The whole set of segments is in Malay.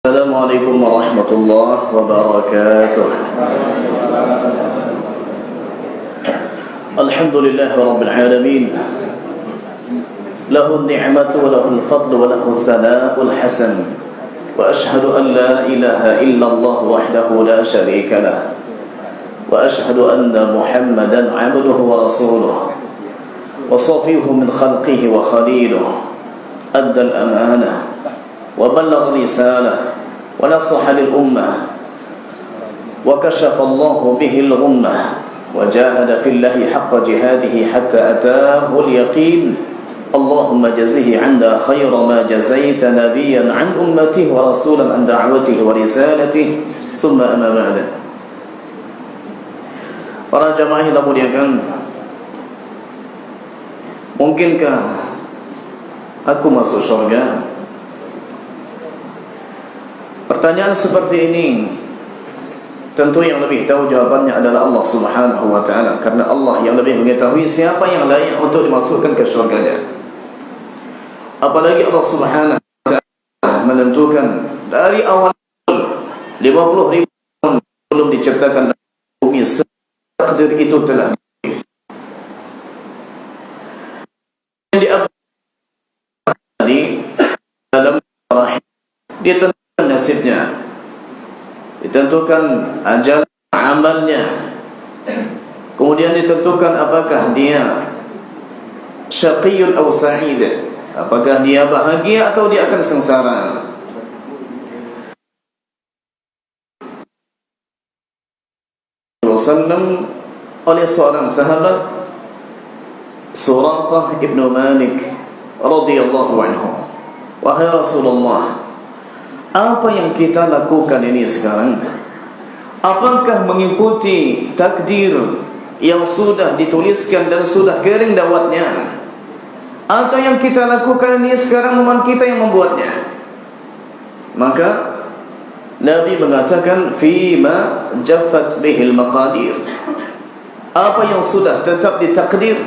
Assalamualaikum warahmatullahi wabarakatuh. Alhamdulillahi rabbil alamin. Lahu an-ni'matu wa lahu al-fadlu wa lahu al-thana'u al-hasan. Wa ashhadu an la ilaha illallah wahdahu la sharika lah. Wa ashhadu anna Muhammadan 'abduhu wa rasuluhu. Wa safiyuhu min khalqihi wa khaliluhu. Adda al-amanah wa ballagha risalah wa nasaha lil ummah wa kashafa Allahu bihi al-ghummah wa jahada fillahi haqqa jihadihi hatta ataahu al-yaqin. Allahumma jazihi 'anna khayra ma jazaita nabiyyan 'an ummatihi wa rasulan 'an da'watihi wa risalatihi. Thumma amma ba'd. Para jamaah yang dimuliakan, mungkinkah aku masuk surga? Pertanyaan seperti ini tentu yang lebih tahu jawabannya adalah Allah Subhanahu wa ta'ala, karena Allah yang lebih mengetahui siapa yang layak untuk dimasukkan ke surganya. Apalagi Allah Subhanahu wa ta'ala menentukan dari awal 50.000 tahun sebelum diciptakan bumi, takdir itu telah ditulis. Di dalam rahim dia tentukan nasibnya, ditentukan ajal amalnya, kemudian ditentukan apakah dia syaqiyun atau sa'id, apakah dia bahagia atau dia akan sengsara. Wasallam oleh seorang sahabat, Suraqah ibn Malik radhiyallahu anhu, wahai Rasulullah, apa yang kita lakukan ini sekarang, apakah mengikuti takdir yang sudah dituliskan dan sudah kering dawatnya, atau yang kita lakukan ini sekarang memang kita yang membuatnya? Maka Nabi mengatakan, fima jaffat bihil maqadir, apa yang sudah tetap ditakdir.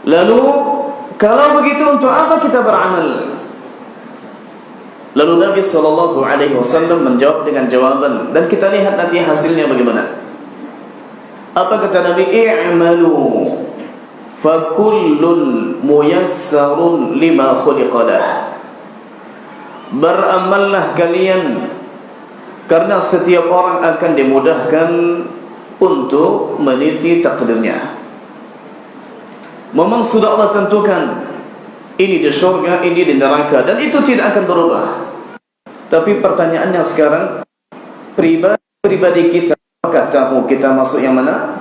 Lalu kalau begitu untuk apa kita beramal? Lalu Nabi SAW menjawab dengan jawaban, dan kita lihat nanti hasilnya bagaimana. Apa kata Nabi? I'malu fakullun muyassarun lima khuliqalah. Beramallah kalian, karena setiap orang akan dimudahkan untuk meniti takdirnya. Memang sudah Allah tentukan ini di surga, ini di neraka, dan itu tidak akan berubah. Tapi pertanyaannya sekarang, pribadi kita, apakah tahu kita masuk yang mana?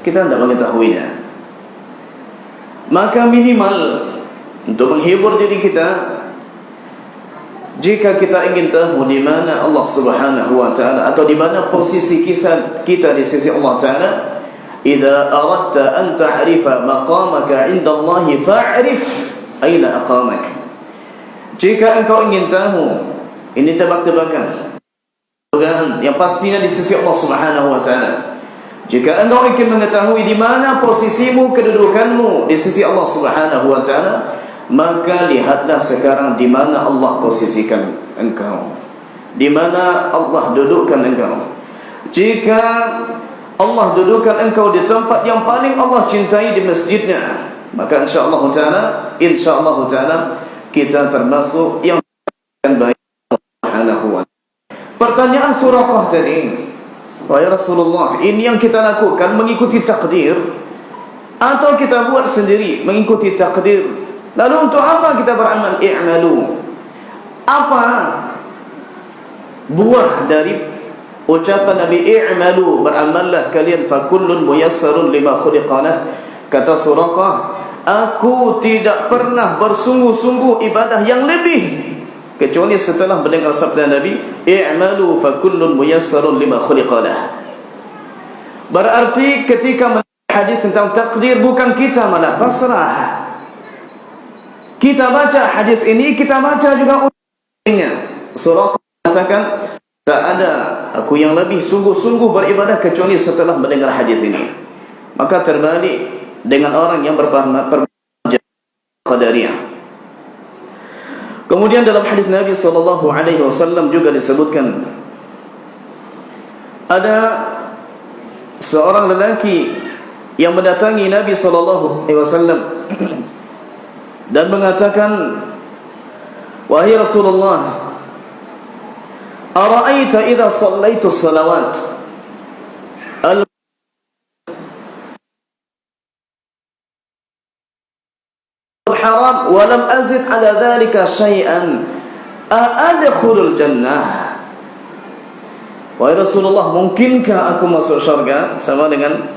Kita tidak mengetahuinya. Maka minimal untuk menghibur diri kita, jika kita ingin tahu di mana Allah Subhanahu wa ta'ala, atau di mana posisi kita di sisi Allah Ta'ala, idza aradta an ta'rifa maqamaka 'inda Allah fa'rif aina aqamak. Jika engkau ingin tahu, ini tebak-tebakan, yang pastinya di sisi Allah Subhanahu wa ta'ala. Jika engkau ingin mengetahui di mana posisimu, kedudukanmu di sisi Allah Subhanahu wa ta'ala, maka lihatlah sekarang di mana Allah posisikan engkau, di mana Allah dudukkan engkau. Jika Allah dudukkan engkau di tempat yang paling Allah cintai, di masjidnya, maka insyaallah ta'ala kita termasuk yang akan baik Allah Subhanahu wa ta'ala. Pertanyaan Suraqah tadi, wahai Rasulullah, ini yang kita lakukan mengikuti takdir atau kita buat sendiri mengikuti takdir? Lalu untuk apa kita beramal? I'malu. Apa buah dari ucapan Nabi, i'malu, beramallah kalian, fakullun muyassarun lima khuliqalah? Kata Suraqah, aku tidak pernah bersungguh-sungguh ibadah yang lebih kecuali setelah mendengar sabda Nabi, i'malu fakullun muyassarun lima khuliqalah. Berarti ketika mendengar hadis tentang takdir, bukan kita malah pasrah. Kita baca hadis ini, kita baca juga untuknya. Suraqah mengatakan, tak ada aku yang lebih sungguh-sungguh beribadah kecuali setelah mendengar hadis ini. Maka terbalik dengan orang yang berpaham Qadariyah. Kemudian dalam hadis Nabi sallallahu alaihi wasallam juga disebutkan ada seorang lelaki yang mendatangi Nabi sallallahu alaihi wasallam dan mengatakan, wahai Rasulullah, ara'aita idza shallaitu shalawat al-haram wa lam azid ala dhalika syai'an adkhulul jannah. Wahai Rasulullah, mungkinkah aku masuk syurga? Sama dengan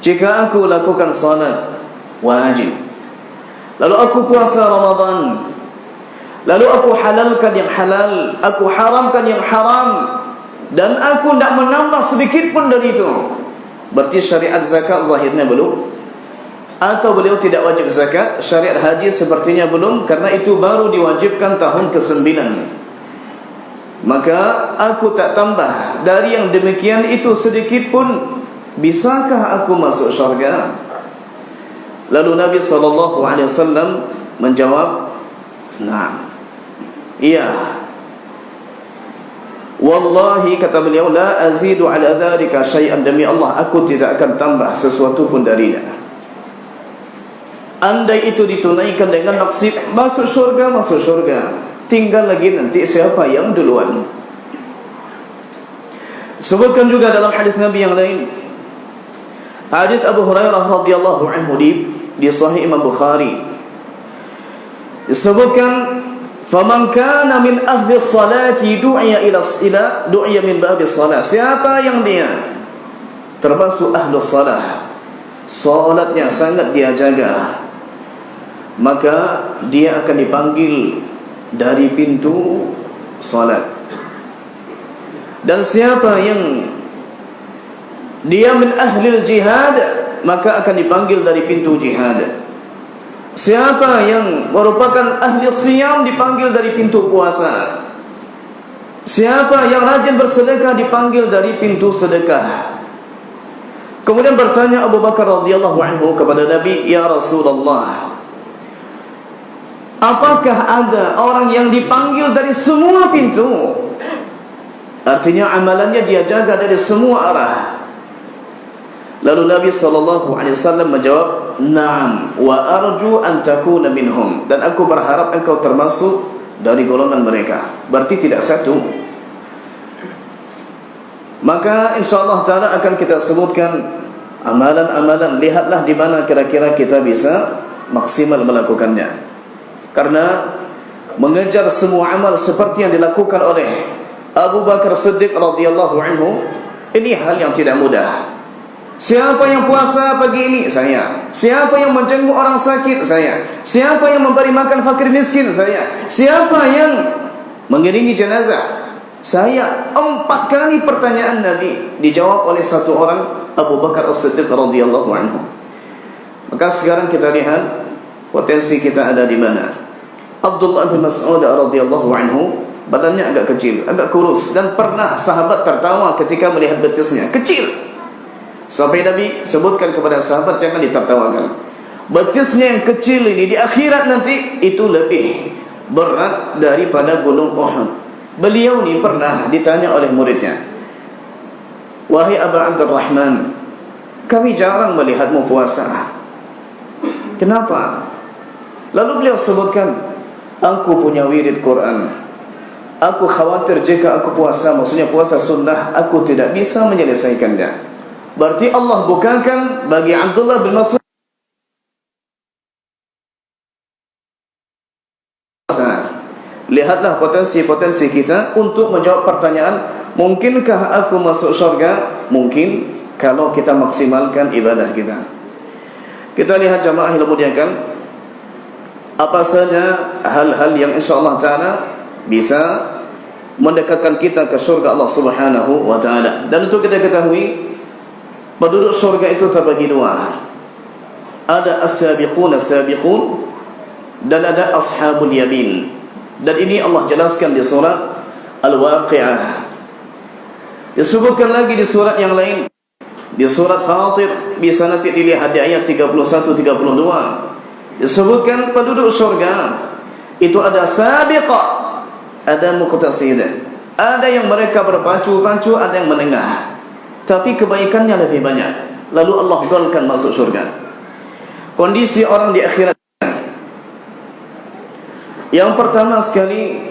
jika aku lakukan salat wajib, lalu aku puasa Ramadan, lalu aku halalkan yang halal, aku haramkan yang haram, dan aku tidak menambah sedikit pun dari itu. Berarti syariat zakat zahirnya belum, atau beliau tidak wajib zakat. Syariat haji sepertinya belum, karena itu baru diwajibkan tahun ke-9. Maka aku tak tambah dari yang demikian itu sedikit pun. Bisakah aku masuk syurga? Lalu Nabi SAW menjawab, "Na'am." Iya. Wallahi, kata beliau, la azidu ala dhalika syai'an, demi Allah aku tidak akan tambah sesuatu pun darinya. Andai itu ditunaikan dengan maksud masuk syurga, masuk syurga. Tinggal lagi nanti siapa yang duluan. Sebutkan juga dalam hadis Nabi yang lain, hadis Abu Hurairah radhiyallahu anhu di Sahih Imam Bukhari, disebutkan, faman kana min ahli salati du'iya du'iya min babi salat. Siapa yang dia termasuk ahli salat, salatnya sangat dia jaga, maka dia akan dipanggil dari pintu salat. Dan siapa yang dia min ahlil jihad, maka akan dipanggil dari pintu jihad. Siapa yang merupakan ahli siyam dipanggil dari pintu puasa. Siapa yang rajin bersedekah dipanggil dari pintu sedekah. Kemudian bertanya Abu Bakar radhiyallahu anhu kepada Nabi, ya Rasulullah, apakah ada orang yang dipanggil dari semua pintu? Artinya amalannya dia jaga dari semua arah. Lalu Nabi SAW menjawab, na'am, wa arju an takuna minhum, dan aku berharap engkau termasuk dari golongan mereka. Berarti tidak satu. Maka insyaAllah ta'ala akan kita sebutkan amalan-amalan. Lihatlah di mana kira-kira kita bisa maksimal melakukannya. Karena mengejar semua amal seperti yang dilakukan oleh Abu Bakar Siddiq radhiyallahu anhu, ini hal yang tidak mudah. Siapa yang puasa pagi ini? Saya. Siapa yang menjenguk orang sakit? Saya. Siapa yang memberi makan fakir miskin? Saya. Siapa yang mengiringi jenazah? Saya. 4 kali pertanyaan Nabi dijawab oleh satu orang, Abu Bakar As-Siddiq radhiyallahu anhu. Maka sekarang kita lihat potensi kita ada di mana. Abdullah bin Mas'ud radhiyallahu anhu, badannya agak kecil, agak kurus, dan pernah sahabat tertawa ketika melihat betisnya kecil. Sampai Nabi sebutkan kepada sahabat, jangan ditertawakan. Betisnya yang kecil ini di akhirat nanti itu lebih berat daripada gunung Uhud. Beliau ini pernah ditanya oleh muridnya, wahai Abu Abdurrahman, kami jarang melihatmu puasa. Kenapa? Lalu beliau sebutkan, aku punya wirid Quran. Aku khawatir jika aku puasa, maksudnya puasa sunnah, aku tidak bisa menyelesaikannya. Berarti Allah bukakan bagi Abdullah bin Mas'ud. Lihatlah potensi-potensi kita untuk menjawab pertanyaan, mungkinkah aku masuk syurga? Mungkin, kalau kita maksimalkan ibadah kita. Kita lihat jamaah yang dimuliakan, apa saja hal-hal yang insyaAllah ta'ala bisa mendekatkan kita ke syurga Allah subhanahu wa ta'ala. Dan untuk kita ketahui, penduduk syurga itu terbagi 2. Ada as-sabiqun as-sabiqun, dan ada ashabul yamin. Dan ini Allah jelaskan di surat Al-Waqi'ah. Disebutkan lagi di surat yang lain, di surat Fatir, bisa nanti dilihat di ayat 31-32. Disebutkan penduduk syurga Itu ada sabiqah, ada muqtasidah. Ada yang mereka berpacu-pacu, ada yang menengah, tapi kebaikannya lebih banyak. Lalu Allah golkan masuk surga. Kondisi orang di akhirat, yang pertama sekali,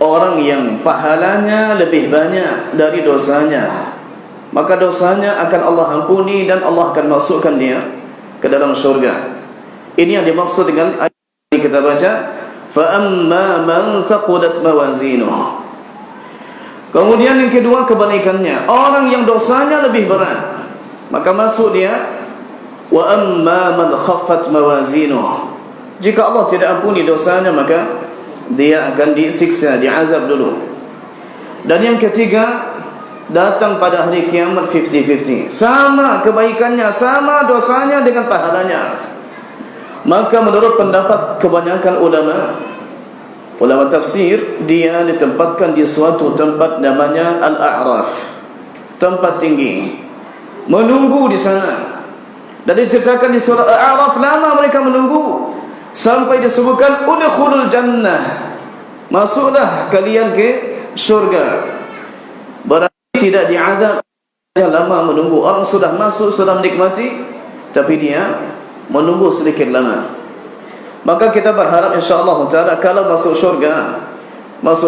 orang yang pahalanya lebih banyak dari dosanya, maka dosanya akan Allah ampuni dan Allah akan masukkan dia ke dalam surga. Ini yang dimaksud dengan ayat yang kita baca, فَأَمَّا مَنْ ثَقُلَتْ مَوَازِينُهُ. Kemudian yang kedua kebalikannya, orang yang dosanya lebih berat, maka masuk dia. وَأَمَّا مَنْ خَفَّتْ مَوَازِينُهُ. Jika Allah tidak ampuni dosanya, maka dia akan disiksa, diazab dulu. Dan yang ketiga, datang pada hari kiamat 50-50, sama kebaikannya, sama dosanya dengan pahalanya. Maka menurut pendapat kebanyakan ulama tafsir, dia ditempatkan di suatu tempat namanya Al-A'raf, tempat tinggi, menunggu di sana. Dan diceritakan di surah Al-A'raf, lama mereka menunggu sampai disebutkan udkhulul jannah, masuklah kalian ke surga. Berarti tidak diazab, lama menunggu. Orang sudah masuk, sudah menikmati, tapi dia menunggu sedikit lama. Maka kita berharap insyaAllah ta'ala, kalau masuk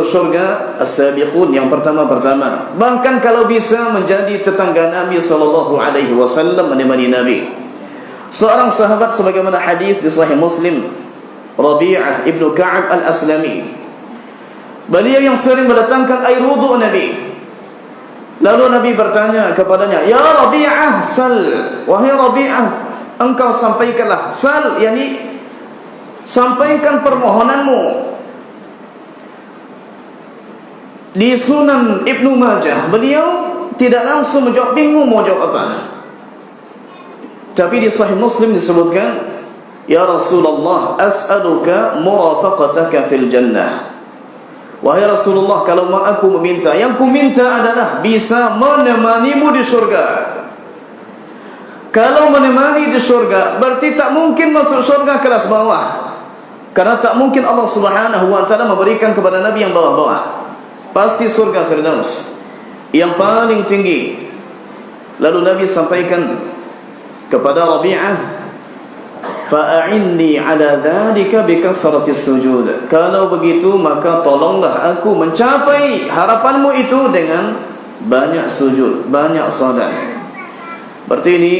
surga as-sabiqun yang pertama-pertama. Bahkan kalau bisa menjadi tetangga Nabi SAW, menemani Nabi. Seorang sahabat sebagaimana hadis di Sahih Muslim, Rabi'ah ibnu Ka'ab al-Aslami, beliau yang sering mendatangkan air wudu Nabi. Lalu Nabi bertanya kepadanya, "Ya Rabi'ah, sal." Wahai Rabi'ah, engkau sampaikanlah, sal, yakni sampaikan permohonanmu. Di Sunan Ibnu Majah, beliau tidak langsung menjawab, bingung mau jawab apa. Tapi di Sahih Muslim disebutkan, "Ya Rasulullah, as'aluka murafaqataka fil jannah." Wahai Rasulullah, kalau aku meminta, yang ku minta adalah bisa menemanimu di surga. Kalau menemani di surga, berarti tak mungkin masuk surga kelas bawah, karena tak mungkin Allah Subhanahu wa ta'ala memberikan kepada Nabi yang bawah-bawah. Pasti surga Firdaus yang paling tinggi. Lalu Nabi sampaikan kepada Rabi'ah, "Fa'a'inni ala dhalika bikasratis sujud." Kalau begitu, maka tolonglah aku mencapai harapanmu itu dengan banyak sujud, banyak salat. Berarti ini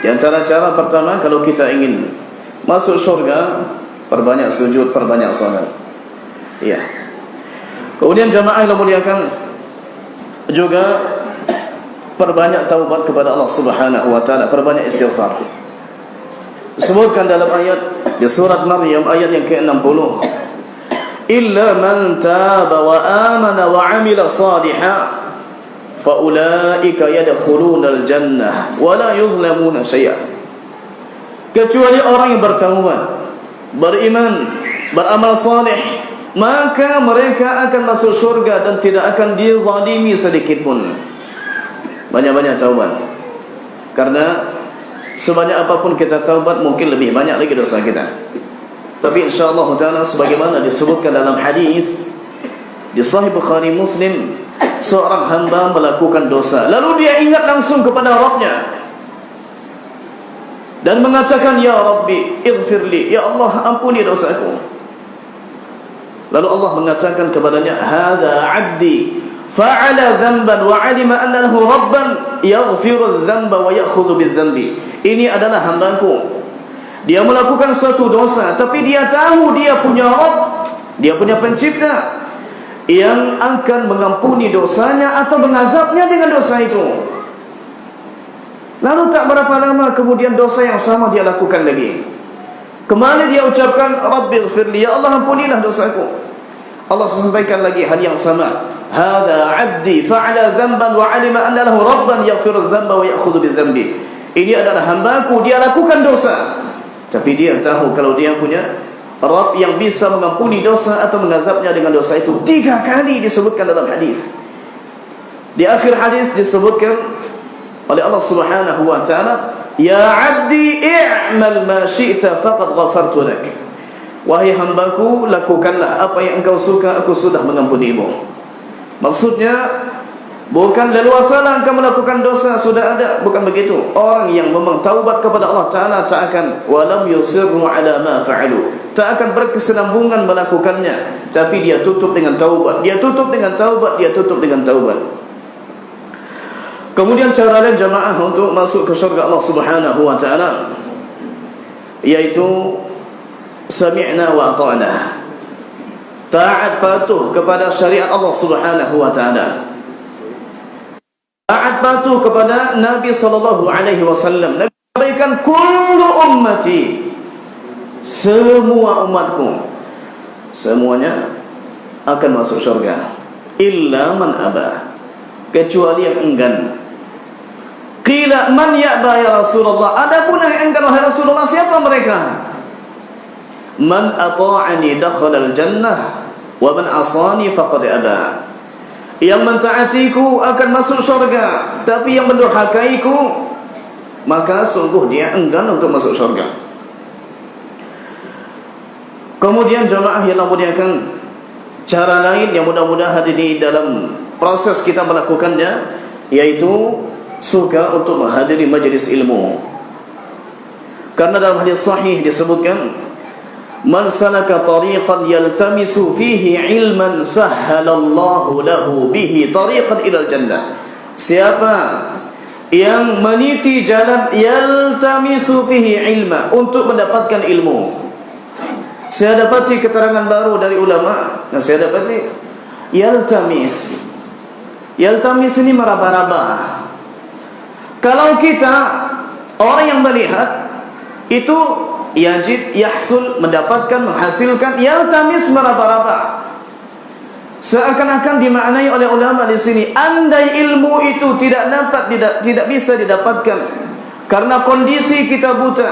di antara cara pertama, kalau kita ingin masuk surga, perbanyak sujud, perbanyak salat. Iya. Kemudian jamaah yang muliakan, juga perbanyak taubat kepada Allah Subhanahu wa ta'ala, perbanyak istighfar. Disebutkan dalam ayat di surat Maryam ayat yang ke-60, "Illa man taba wa amana wa amila salihan fa ulaika yadkhulunal jannah wa la yuzlamuna syai'a." Kecuali orang yang bertaubat, beriman, beramal saleh, maka mereka akan masuk surga dan tidak akan dizalimi sedikit pun. Banyak-banyak taubat. Karena sebanyak apapun kita taubat, mungkin lebih banyak lagi dosa kita. Tapi insyaAllah ta'ala, sebagaimana disebutkan dalam hadis di Sahih Bukhari Muslim, seorang hamba melakukan dosa, lalu dia ingat langsung kepada Rabbnya dan mengatakan, "Ya Rabbi, ighfirli, ya Allah ampuni dosaku." Lalu Allah mengatakan kepadanya, "Hadza 'abdi fa'ala dhanban wa 'alima anna lahu rabban yaghfiru adh-dhanba wa ya'khudhu bidh-dhanbi." Ini adalah hambaku. Dia melakukan suatu dosa, tapi dia tahu dia punya Rabb, dia punya pencipta yang akan mengampuni dosanya atau mengazabnya dengan dosa itu. Lalu tak berapa lama kemudian dosa yang sama dia lakukan lagi. Kembali dia ucapkan, "Rabbighfirli, ya Allah ampunilah dosaku." Allah sampaikan lagi hal yang sama, "Hadza 'abdi fa'ala dhanban wa 'alima anna lahu rabban yaghfiru adh-dhanba wa ya'khudhu bidh-dhanbi." Ini adalah hambaku, dia lakukan dosa, tapi dia tahu kalau dia punya Rabb yang bisa mengampuni dosa atau mengazabnya dengan dosa itu. 3 kali disebutkan dalam hadis. Di akhir hadis disebutkan oleh Allah Subhanahu wa ta'ala, "Ya 'abdi i'mal ma syi'ta faqad ghafartu lak." wahai hambaku, lakukanlah apa yang engkau suka, aku sudah mengampunimu. Maksudnya bukan leluasalah engkau melakukan dosa, sudah ada, bukan begitu. Orang yang memang taubat kepada Allah Ta'ala tak akan walam yusirru ala ma fa'alu, tak akan berkesinambungan melakukannya, tapi dia tutup dengan taubat, dia tutup dengan taubat, dia tutup dengan taubat. Kemudian cara lain jamaah untuk masuk ke syurga Allah Subhanahu wa Ta'ala, yaitu sami'na wa ata'na, taat patuh kepada syariat Allah Subhanahu wa Ta'ala, taat patuh kepada Nabi sallallahu alaihi wasallam. Nabi sampaikan kullu ummati, semua umatku semuanya akan masuk syurga, illa man aba, kecuali yang enggan. Qila man ya'ba ya Rasulullah, adapun yang enggan wahai Rasulullah, siapa mereka? Man ata'ani dakhala al-jannah wa man asani faqad aba, yang mentaatiku akan masuk syurga, tapi yang mendurhakaiku maka sungguh dia enggan untuk masuk syurga. Kemudian jemaah yang dimuliakan, cara lain yang mudah-mudahan di dalam proses kita melakukannya, yaitu suka untuk menghadiri majlis ilmu. Karena dalam hadis sahih disebutkan, man salaka tariqan yaltamisu fihi ilman sahhalallahu lahu bihi tariqan ilal jannah. Siapa yang meniti jalan yaltamisu fihi ilma, untuk mendapatkan ilmu. Saya dapati keterangan baru dari ulama, dan saya dapati yaltamis. Yaltamis ini meraba-raba. Kalau kita orang yang melihat itu yajid, yahsul, mendapatkan, menghasilkan, yaltamis, meraba-raba. Seakan-akan dimaknai oleh ulama di sini, andai ilmu itu tidak bisa didapatkan karena kondisi kita buta,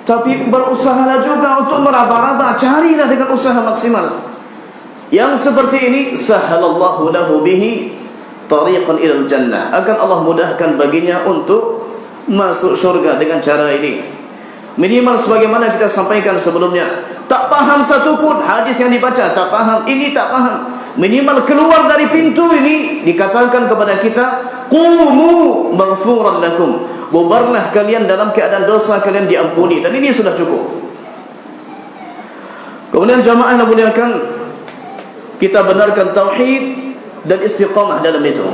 tapi berusahalah juga untuk meraba-raba, carilah dengan usaha maksimal. Yang seperti ini, sahhalallahu lahu bihi tariqan ilal jannah, akan Allah mudahkan baginya untuk masuk syurga dengan cara ini. Minimal sebagaimana kita sampaikan sebelumnya, tak paham satupun hadis yang dibaca, tak paham, ini tak paham, minimal keluar dari pintu ini dikatakan kepada kita, qumu maghfuran lakum, bubarlah kalian dalam keadaan dosa kalian diampuni, dan ini sudah cukup. Kemudian jamaah yang dimuliakan, kita benarkan tauhid dan istiqamah dalam itu.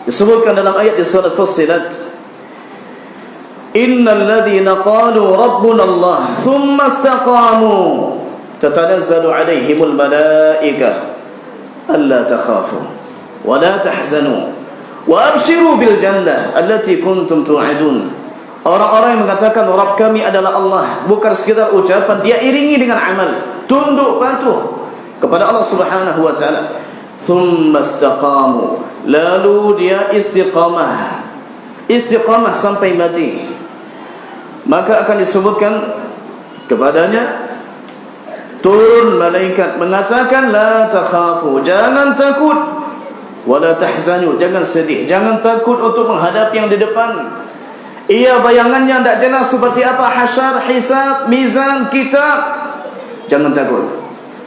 Disebutkan dalam ayat di surat Fussilat, innal ladzina qalu rabbuna Allah thumma istaqamu tatanazzalu alaihimul malaikah alla takhafu wa la tahzanu wa abshiru bil jannah allati kuntum tu'adun. Orang-orang yang mengatakan Rabb kami adalah Allah, bukan sekedar ucapan, dia iringi dengan amal, tunduk patuh kepada Allah Subhanahu wa Ta'ala. Thumma istaqamu, lalu dia istiqamah, istiqamah sampai mati, maka akan disebutkan kepadanya, turun malaikat mengatakan, la takhafu, jangan takut, wala tahzanu, jangan sedih, jangan takut untuk menghadapi yang di depan. Ia bayangannya tidak jelas seperti apa, hasyar, hisab, mizan, kitab, jangan takut.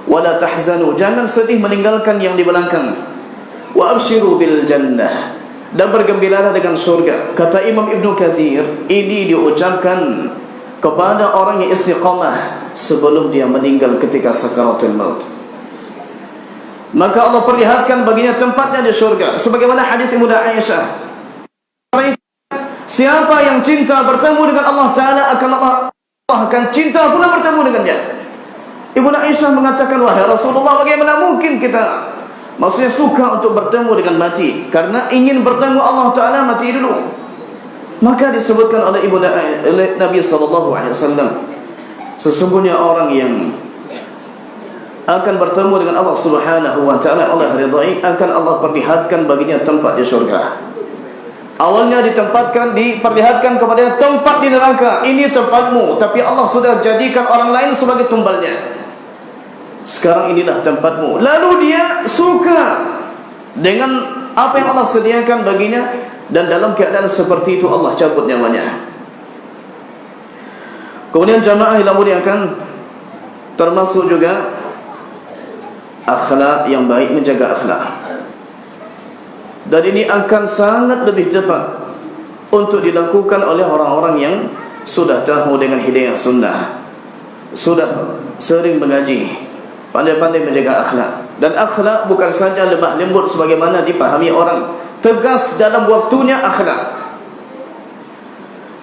Wala tahzanu, jangan sedih meninggalkan yang di belakang. Wa abshiru bil jannah, dan bergembiralah dengan surga. Kata Imam Ibnu Katsir, ini diucapkan kepada orang yang istiqamah sebelum dia meninggal ketika sakaratul maut. Maka Allah perlihatkan baginya tempatnya di surga, sebagaimana hadis Ibnu Aisyah, siapa yang cinta bertemu dengan Allah Ta'ala, akan Allah akan cinta pula bertemu dengannya. Ibnu Aisyah mengatakan, wahai Rasulullah, bagaimana mungkin kita maksudnya suka untuk bertemu dengan mati, karena ingin bertemu Allah Ta'ala, mati dulu. Maka disebutkan oleh Nabi SAW, sesungguhnya orang yang akan bertemu dengan Allah Subhanahu wa Ta'ala, Allah ridai, akan Allah perlihatkan baginya tempat di surga. Awalnya diperlihatkan kepada tempat di neraka, ini tempatmu, tapi Allah sudah jadikan orang lain sebagai tumbalnya. Sekarang inilah tempatmu. Lalu dia suka dengan apa yang Allah sediakan baginya, dan dalam keadaan seperti itu Allah cabut nyawanya. Kemudian jamaah yang dimuliakan, termasuk juga akhlak yang baik, menjaga akhlak. Dan ini akan sangat lebih cepat untuk dilakukan oleh orang-orang yang sudah tahu dengan hidayah sunnah, sudah sering mengaji, pandai-pandai menjaga akhlak. Dan akhlak bukan saja lemah lembut sebagaimana dipahami orang, tegas dalam waktunya akhlak.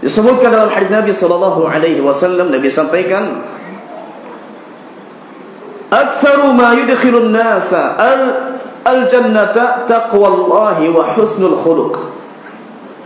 Disebutkan dalam hadis Nabi sallallahu alaihi wasallam, Nabi sampaikan, "Aktsaru ma yudkhilun nasa al-jannata taqwallahi wa husnul khuluq."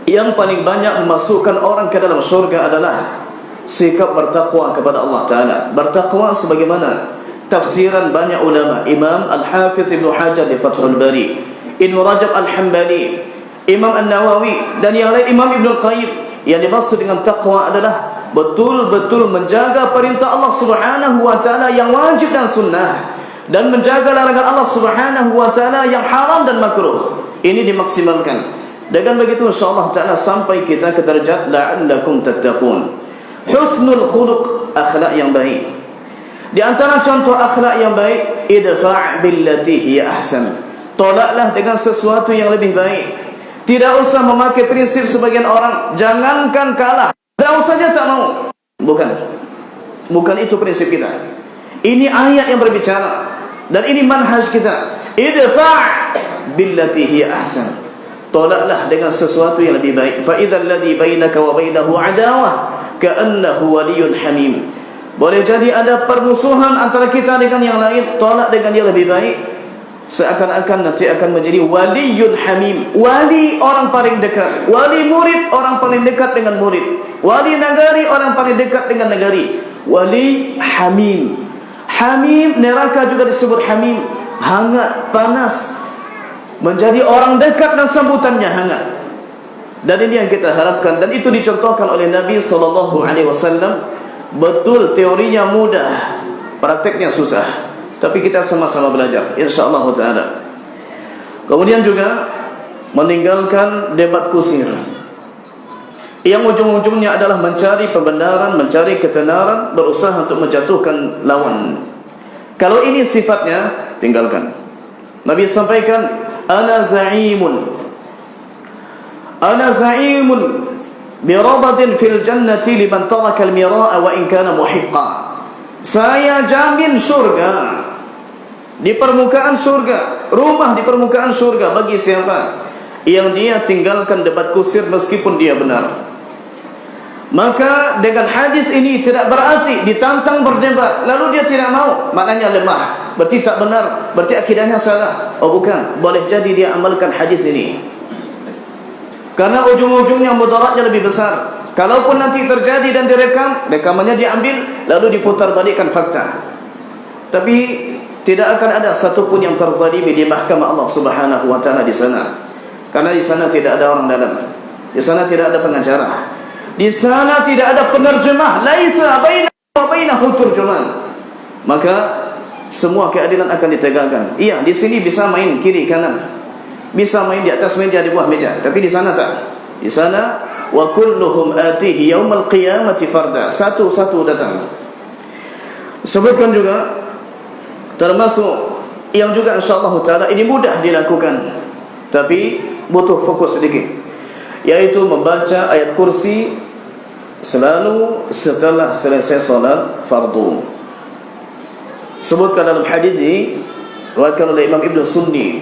Yang paling banyak memasukkan orang ke dalam surga adalah sikap bertakwa kepada Allah Ta'ala. Bertakwa sebagaimana tafsiran banyak ulama, Imam Al-Hafiz Ibn Hajar di Fathul Bari, Ibn Rajab Al-Hambali, Imam An-Nawawi, dan yang lain, Imam Ibn Qayyim. Yang dimaksud dengan takwa adalah betul-betul menjaga perintah Allah Subhanahu wa Ta'ala yang wajib dan sunnah, dan menjaga larangan Allah Subhanahu wa Ta'ala yang haram dan makruh. Ini dimaksimalkan. Dengan begitu insyaallah Ta'ala sampai kita ke derajat la'allakum tattaqun. Husnul khuluq, akhlak yang baik. Di antara contoh akhlak yang baik, idfa' billati hiya ahsan. Tolaklah dengan sesuatu yang lebih baik. Tidak usah memakai prinsip sebagian orang, jangankan kalah, tahu saja tak mau. Bukan itu prinsip kita. Ini ayat yang berbicara, dan ini manhaj kita. Idfa' billati hiya ahsan. Tolaklah dengan sesuatu yang lebih baik. Fa idzal ladzi bainaka wa bainahu adawah ka'annahu waliyyun hamim. Boleh jadi ada permusuhan antara kita dengan yang lain, tolak dengan yang lebih baik, seakan-akan nanti akan menjadi waliyyun hamim. Wali orang paling dekat, wali murid orang paling dekat dengan murid, wali nagari orang paling dekat dengan nagari. Wali hamim. Hamim, neraka juga disebut hamim, hangat, panas. Menjadi orang dekat dan sambutannya hangat. Dan ini yang kita harapkan, dan itu dicontohkan oleh Nabi sallallahu alaihi wasallam. Betul teorinya mudah, prakteknya susah, tapi kita sama-sama belajar insyaallah taala. Kemudian juga meninggalkan debat kusir yang ujung-ujungnya adalah mencari pembenaran, mencari ketenaran, berusaha untuk menjatuhkan lawan. Kalau ini sifatnya, tinggalkan. Nabi sampaikan, ana za'imun biradatin fil jannati liman taraka al-mira'a wa in kana muhiqqa. Saya jamin surga di permukaan surga, rumah di permukaan surga bagi siapa yang dia tinggalkan debat kusir meskipun dia benar. Maka dengan hadis ini tidak berarti ditantang berdebat lalu dia tidak mau, maknanya lemah, berarti tak benar, berarti akidahnya salah. Oh bukan, boleh jadi dia amalkan hadis ini, karena ujung-ujungnya mudaratnya lebih besar. Kalaupun nanti terjadi dan direkam, rekamannya diambil lalu diputar balikkan fakta, tapi tidak akan ada satupun yang terzalimi di mahkamah Allah Subhanahu wa Ta'ala di sana, karena di sana tidak ada orang dalam, di sana tidak ada pengacara, di sana tidak ada penerjemah, laisa bainahu wa bainahu turjuman. Maka semua keadilan akan ditegakkan. Iya, di sini bisa main kiri kanan, bisa main di atas meja, di bawah meja, tapi di sana tak. Di sana wa kulluhum atihi yaumal qiyamati farda, satu-satu datang. Sebutkan juga termasuk yang juga insyaallah taala ini mudah dilakukan, tapi butuh fokus sedikit, yaitu membaca ayat kursi selalu setelah selesai salat fardu. Sebutkan dalam hadis ini, riwayatkan oleh Imam Ibn Sunni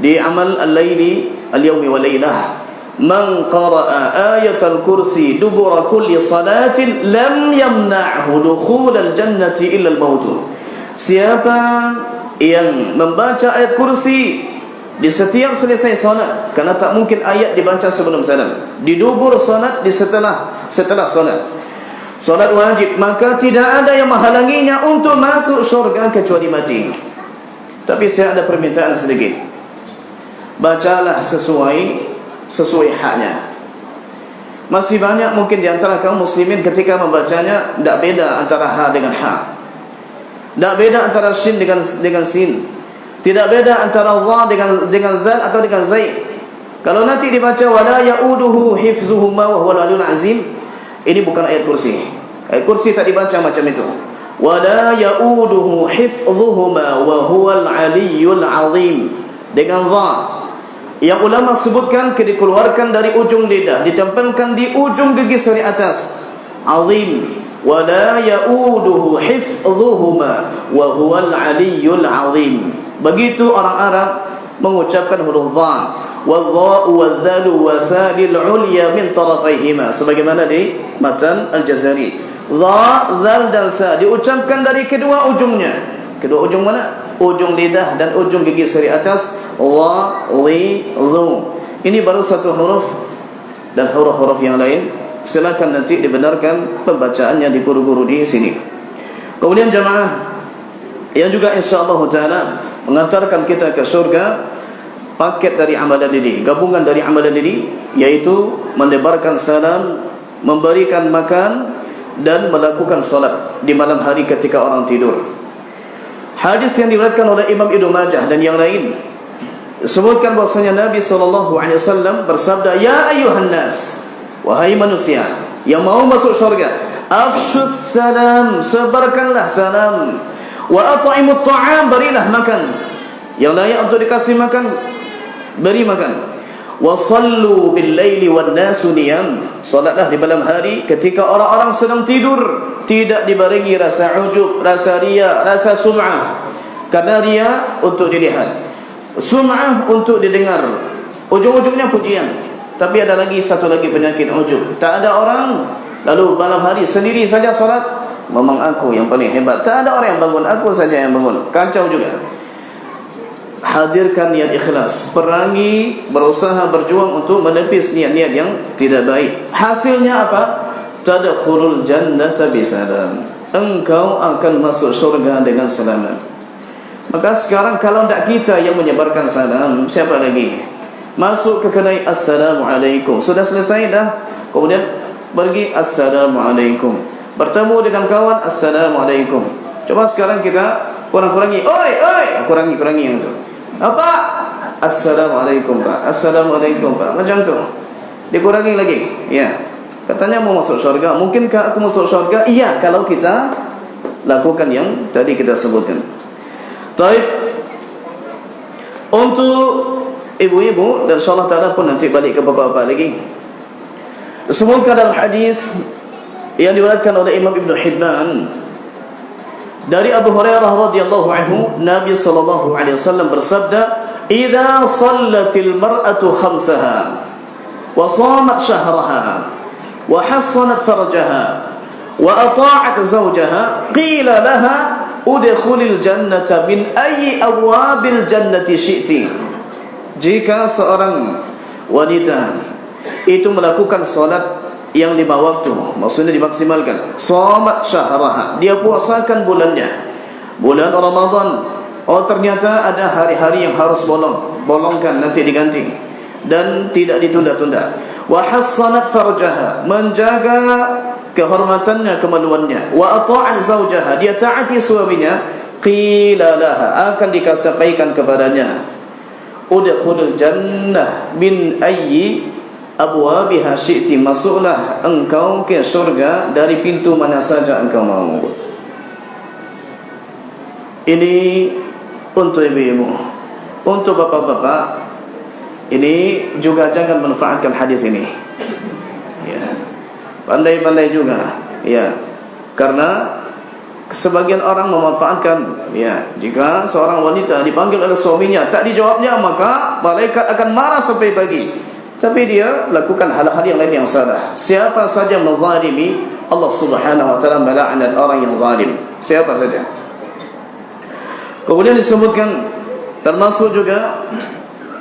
di Amal Al-Laili Al-Yawmi wa Lailah, man qara'a ayatal kursi dubura kulli salatin lam yamna'hu dukhulal jannati illa al-maut. Siapa yang membaca ayat kursi di setiap selesai salat, karena tak mungkin ayat dibaca sebelum salat, di dubur salat, di setelah salat, salat wajib, maka tidak ada yang menghalanginya untuk masuk syurga kecuali mati. Tapi saya ada permintaan sedikit, bacalah sesuai haknya. Masih banyak mungkin di antara kaum muslimin ketika membacanya tidak beda antara ha dengan ha, tidak beda antara shin dengan sin, tidak beda antara dha dengan zal atau dengan zai. Kalau nanti dibaca wala yauduhu hifzuhuma wa huwal aliyyul azim, ini bukan ayat kursi. Ayat kursi tak dibaca macam itu. wa la ya'uduhu hifdhuhuma wa huwal 'aliyyul 'azim. Dengan dha yang ulama sebutkan dikeluarkan dari ujung lidah, ditempelkan di ujung gigi seri atas. Azim, wa la ya'uduhu hifdhuhuma wa huwal 'aliyyul 'azim. Begitu orang Arab mengucapkan huruf dha. Wadh-dha'u wadh-dhalu wa thalil 'ulya min tarafayhima, sebagaimana di matan Al-Jazari. Dha, dhal dan tha diucapkan dari kedua ujungnya. Kedua ujung mana? Ujung lidah dan ujung gigi seri atas. Wa, li, dhu. Ini baru satu huruf, dan huruf-huruf yang lain silakan nanti dibenarkan pembacaannya di guru-guru di sini. Kemudian jamaah yang juga insyaallah taala mengantarkan kita ke surga, paket dari amalan ini, gabungan dari amalan ini, yaitu menebarkan salam, memberikan makan, dan melakukan salat di malam hari ketika orang tidur. Hadis yang diriwayatkan oleh Imam Ibnu Majah dan yang lain sebutkan bahwasanya Nabi SAW bersabda, ya ayuhan nas, wahai manusia yang mau masuk syurga, afshus salam, sebarkanlah salam, wa at'imut ta'am, berilah makan, yang layak untuk dikasih makan beri makan. Wasallu bil laili wan nasu niyam, salatlah di malam hari ketika orang-orang sedang tidur, tidak dibarengi rasa ujub, rasa riya, rasa sum'ah. Karena riya untuk dilihat, sum'ah untuk didengar, ujung-ujungnya pujian. Tapi ada lagi satu lagi penyakit ujub. Tak ada orang lalu malam hari sendiri saja salat, memang aku yang paling hebat, tak ada orang yang bangun, aku saja yang bangun, kacau juga. Hadirkan niat ikhlas, perangi, berusaha berjuang untuk menepis niat-niat yang tidak baik. Hasilnya apa? Tadkhulul jannata bisalam, engkau akan masuk surga dengan selamat. Maka sekarang kalau tidak kita yang menyebarkan salam, siapa lagi? Masuk ke kedai, assalamualaikum, sudah selesai dah, kemudian pergi, assalamualaikum, bertemu dengan kawan, assalamualaikum. Coba sekarang kita kurang-kurangi, oi, kurangi yang itu. Apa? Assalamualaikum Pak, assalamualaikum Pak, macam tu. Dikurangi lagi. Ya. Katanya mau masuk syurga. Mungkinkah aku masuk syurga? Iya, kalau kita lakukan yang tadi kita sebutkan. Baik. Untuk ibu-ibu, dan insyaallah taala pun nanti balik ke bapak-bapak lagi. Sebutkan dalam hadis yang diriwayatkan oleh Imam Ibnu Hibban dari Abu Hurairah radhiyallahu anhu, Nabi sallallahu alaihi wasallam bersabda, "Idza shallatil mar'atu khamsaha wa shamat shahraha wa hassanat farjaha wa ata'at zawjaha, qila laha udkhulil jannata min ayyi abwabil jannati syi'ti." Jika seorang wanita itu melakukan salat yang 5 waktu, maksudnya dimaksimalkan, shamat syahraha, dia puasakan bulannya, bulan Ramadan. Oh ternyata ada hari-hari yang harus bolongkan, nanti diganti dan tidak ditunda-tunda. Wa hassanat farjaha, menjaga kehormatannya, kemaluannya. Wa ata'at zawjaha, dia taati suaminya. Qila laha, akan dikasampaikan kepadanya, udkhulul jannah min ayyi abwabiha syi'ti, masuklah engkau ke surga dari pintu mana saja engkau mau. Ini untuk ibu-ibu. Untuk bapak-bapak, ini juga jangan manfaatkan hadis ini. Ya. Pandai-pandai juga. Ya. Karena sebagian orang memanfaatkan, ya, jika seorang wanita dipanggil oleh suaminya tak dijawabnya, maka malaikat akan marah sampai pagi. Tapi dia lakukan hal-hal yang lain yang salah. Siapa saja menzalimi, Allah Subhanahu wa taala melaknat orang yang zalim. Siapa saja. Kemudian disebutkan termasuk juga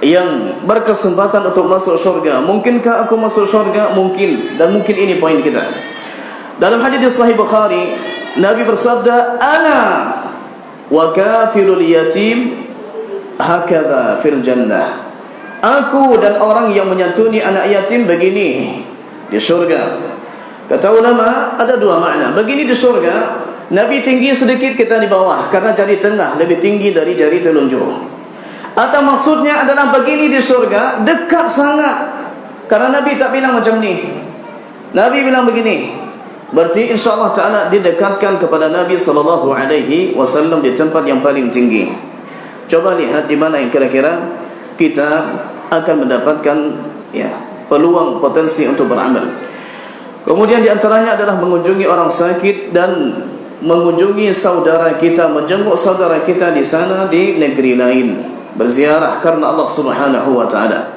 yang berkesempatan untuk masuk syurga. Mungkinkah aku masuk syurga? Mungkin. Dan mungkin ini poin kita. Dalam hadis di Sahih Bukhari, Nabi bersabda, "Ana wa kafilul yatim hakadha fil jannah." Aku dan orang yang menyantuni anak yatim begini di surga. Kata ulama, ada 2 makna. Begini di surga, Nabi tinggi sedikit, kita di bawah, karena jari tengah lebih tinggi dari jari telunjuk. Atau maksudnya adalah begini di surga, dekat sangat. Karena Nabi tak bilang macam ni. Nabi bilang begini, Berarti insya-Allah taala didekatkan kepada Nabi sallallahu alaihi wasallam di tempat yang paling tinggi. Coba lihat di mana yang kira-kira kita akan mendapatkan peluang potensi untuk beramal. Kemudian di antaranya adalah mengunjungi orang sakit dan mengunjungi saudara kita, menjenguk saudara kita di sana di negeri lain, berziarah karena Allah Subhanahu wa taala.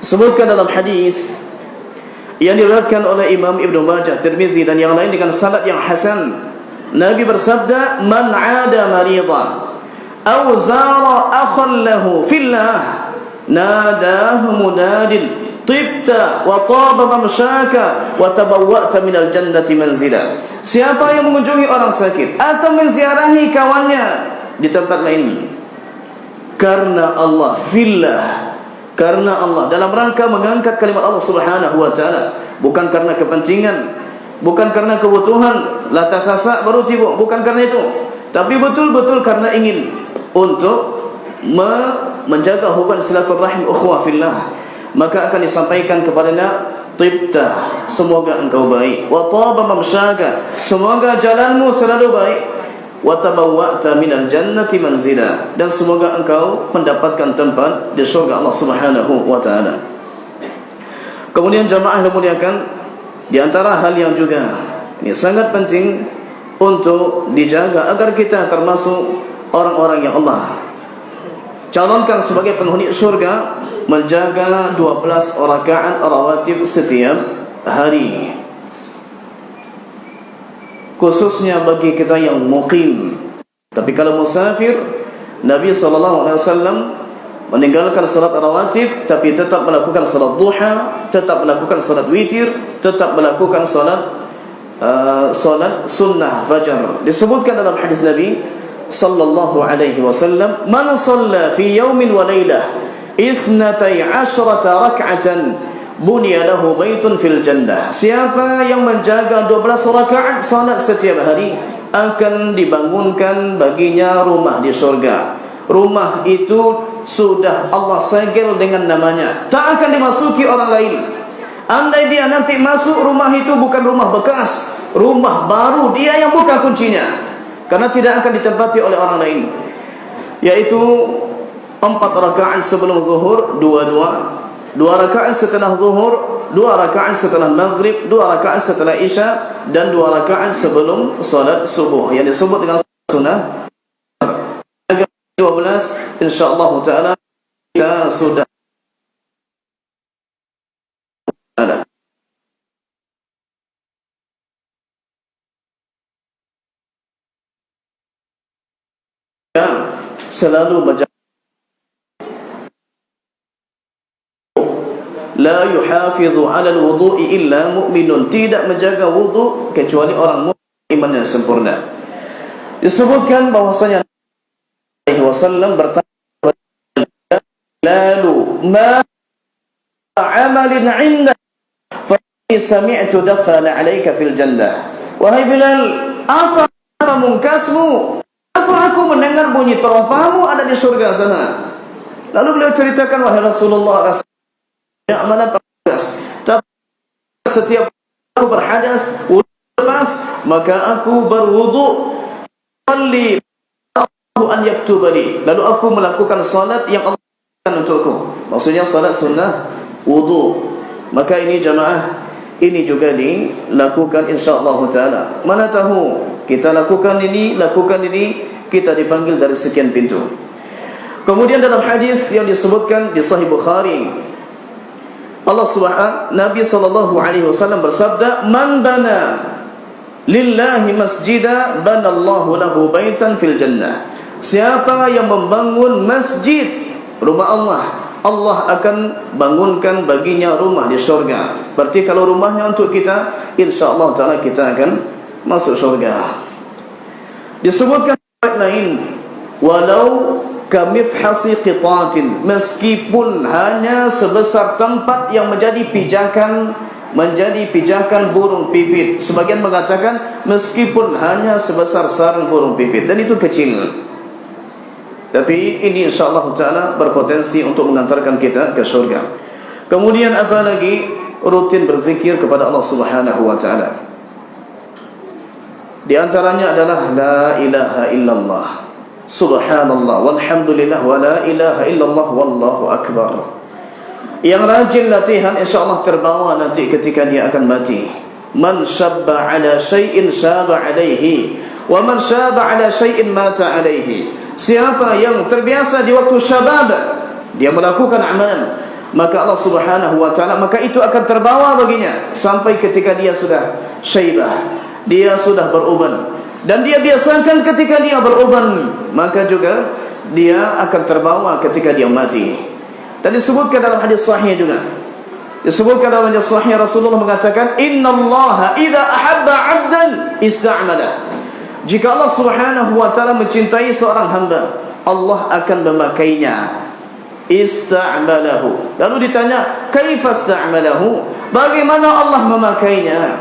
Sebutkan dalam hadis yang diriwayatkan oleh Imam Ibnu Majah, Tirmizi dan yang lain dengan sanad yang hasan, Nabi bersabda, "Man 'ada maridan aw zara akhan lahu fillah, nadahu munadin, tibta wa taba mamshaka wa tabawwa'ta minal jannati manzila." Siapa yang mengunjungi orang sakit atau menziarahi kawannya di tempat lain karena Allah, fillah, karena Allah, dalam rangka mengangkat kalimat Allah Subhanahu wa taala, bukan karena kepentingan, bukan karena kebutuhan, lantas sasak baru tiba, bukan karena itu, tapi betul-betul karena ingin untuk menjaga hubungan silaturahim ukhuwah fillah, maka akan disampaikan kepadanya, tibta, semoga engkau baik, wa taba mamshaka, semoga jalanmu selalu baik, wa tabawwa'ta minal jannati manzila, dan semoga engkau mendapatkan tempat di surga Allah Subhanahu wa taala. Kemudian jamaah yang dimuliakan, di antara hal yang juga ini sangat penting untuk dijaga agar kita termasuk orang-orang yang Allah calonkan sebagai penghuni surga, menjaga 12 rakaat rawatib setiap hari, khususnya bagi kita yang muqim. Tapi kalau musafir, Nabi SAW meninggalkan salat rawatib tapi tetap melakukan salat duha, tetap melakukan salat witir, tetap melakukan salat sunnah fajar. Disebutkan dalam hadis Nabi sallallahu alaihi wasallam, "Man shalla fi yawmin wa lailah 12 rak'atan bunya lahu baitun fil jannah." Siapa yang menjaga 12 rakaat salat setiap hari, akan dibangunkan baginya rumah di surga. Rumah itu sudah Allah segel dengan namanya, tak akan dimasuki orang lain. Andai dia nanti masuk rumah itu, bukan rumah bekas, rumah baru, dia yang buka kuncinya, karena tidak akan ditempati oleh orang lain, yaitu 4 rakaat sebelum zuhur, 2 rakaat setelah zuhur, 2 rakaat setelah maghrib, 2 rakaat setelah isya, dan 2 rakaat sebelum salat subuh, yang disebut dengan sunnah 12. Insyaallah taala kita sudah ada selalu menjaga, la yuhafidhu 'ala al-wudu'i illa mu'minun, tidak menjaga wudu kecuali orang mukmin iman yang sempurna. Disebutkan bahwasanya Nabi wasallam bertanya, "Lalu ma 'amalin 'inda fa sami'tu dafala 'alaika fil jannah." Wahai Bilal, apa mungkasmu? Apa aku mendengar bunyi terompamu ada di surga sana? Lalu beliau ceritakan, "Wahai Rasulullah, amalan berhadas, tapi setiap aku berhadas lepas, maka aku berwudu, salli Allah an yaktubali, lalu aku melakukan salat yang Allah berikan untukku." Maksudnya salat sunnah wudu. Maka ini jamaah, ini juga dilakukan insyaallah taala. Mana tahu kita lakukan ini, kita dipanggil dari sekian pintu. Kemudian dalam hadis yang disebutkan di Sahih Bukhari, Nabi sallallahu alaihi wasallam bersabda, "Man bana lillahi masjida, banallahu lahu baitan fil jannah." Siapa yang membangun masjid, rumah Allah, Allah akan bangunkan baginya rumah di surga. Berarti kalau rumahnya untuk kita, insyaallah taala kita akan masuk surga. Disebutkan lain, walau kamifhasi qitatin, meskipun hanya sebesar tempat yang menjadi pijakan burung pipit. Sebagian mengatakan meskipun hanya sebesar sarang burung pipit, dan itu kecil, tapi ini insyaallah taala berpotensi untuk mengantarkan kita ke surga. Kemudian apalagi rutin berzikir kepada Allah Subhanahu wa taala. Di antaranya adalah la ilaha illallah, subhanallah, walhamdulillah, wa la ilaha illallah, wallahu akbar. Yang rajin latihan insyaAllah terbawa nanti ketika dia akan mati. Man syabba ala syai'in syaba alaihi, wa man syaba ala syai'in mata alaihi. Siapa yang terbiasa di waktu syabab dia melakukan amalan, maka Allah subhanahu wa ta'ala, maka itu akan terbawa baginya sampai ketika dia sudah syaibah, dia sudah beruban. Dan dia biasakan ketika dia beruban, maka juga dia akan terbawa ketika dia mati. Dan disebutkan dalam hadis sahih juga, disebutkan dalam hadis sahih Rasulullah mengatakan, innallaha idza ahabba 'abdan ista'mala. Jika Allah subhanahu wa ta'ala mencintai seorang hamba, Allah akan memakainya. Ista'malahu. Lalu ditanya, kaifa ista'malahu? Bagaimana Allah memakainya?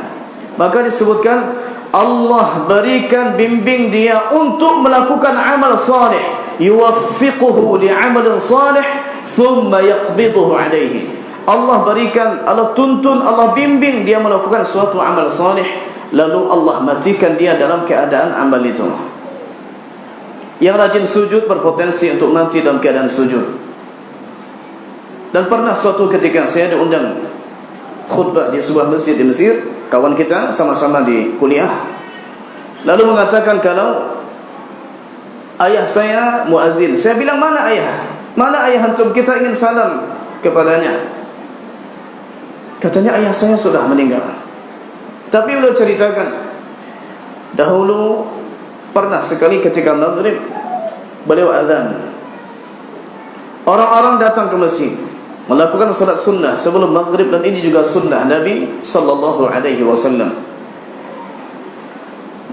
Maka disebutkan, Allah berikan bimbing dia untuk melakukan amal salih, yuwaffiquhu li'amalin salih, thumma yaqbiduhu alaihi. Allah berikan, Allah tuntun, Allah bimbing dia melakukan suatu amal salih, lalu Allah matikan dia dalam keadaan amal itu. Yang rajin sujud berpotensi untuk mati dalam keadaan sujud. Dan pernah suatu ketika saya diundang khutbah di sebuah masjid di Mesir, kawan kita sama-sama di kuliah, lalu mengatakan kalau ayah saya muadzin. Saya bilang, mana ayah? Mana ayah antum? Kita ingin salam kepadanya. Katanya ayah saya sudah meninggal. Tapi beliau ceritakan, dahulu pernah sekali ketika maghrib beliau azan, orang-orang datang ke masjid melakukan salat sunnah sebelum maghrib, dan ini juga sunnah Nabi sallallahu alaihi wasallam.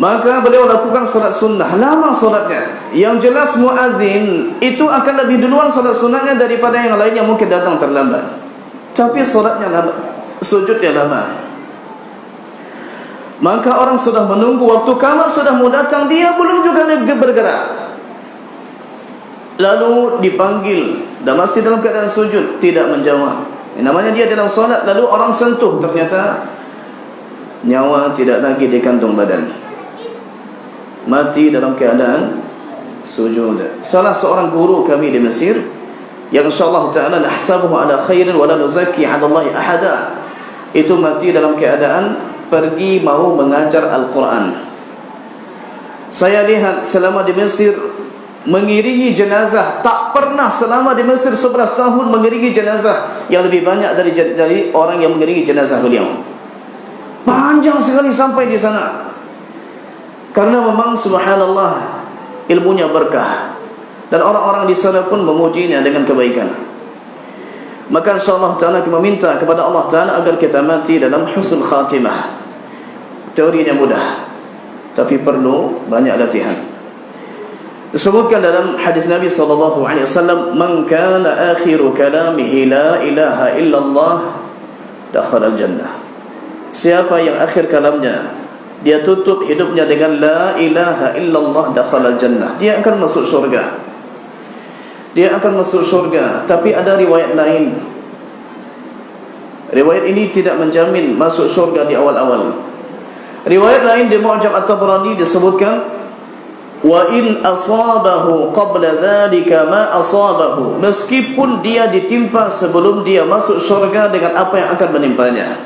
Maka beliau lakukan salat sunnah, lama salatnya. Yang jelas muadzin itu akan lebih duluan salat sunnahnya daripada yang lain yang mungkin datang terlambat. Tapi salatnya lama, sujudnya lama. Maka orang sudah menunggu, waktu kamar sudah mau datang, dia belum juga bergerak. Lalu dipanggil dan masih dalam keadaan sujud, tidak menjawab. Namanya dia dalam salat, lalu orang sentuh, ternyata nyawa tidak lagi di kantong badan, mati dalam keadaan sujud. Salah seorang guru kami di Mesir, yang insyaallah ta'ala nahsabuhu ala khairin wa la nuzakki 'ala Allahi ahada, itu mati dalam keadaan pergi mau mengajar Al-Quran. Saya lihat selama di Mesir mengiringi jenazah, tak pernah selama di Mesir 11 tahun mengiringi jenazah yang lebih banyak dari orang yang mengiringi jenazah beliau. Panjang sekali sampai di sana. Karena memang subhanallah ilmunya berkah, dan orang-orang di sana pun memujinya dengan kebaikan. Maka insyaallah ta'ala kita meminta kepada Allah ta'ala agar kita mati dalam husnul khatimah. Teorinya mudah, tapi perlu banyak latihan. Disebutkan dalam hadis Nabi SAW, man kana akhiru kalamihi la ilaha illallah dakhala al-jannah. Siapa yang akhir kalamnya, dia tutup hidupnya dengan la ilaha illallah dakhala al-jannah, dia akan masuk surga. Dia akan masuk surga. Tapi ada riwayat lain, riwayat ini tidak menjamin masuk surga di awal-awal. Riwayat lain di Mu'jam At-Tabrani disebutkan, wa in asabahu qabla dhalika ma asabahu, meskipun dia ditimpa sebelum dia masuk surga dengan apa yang akan menimpanya.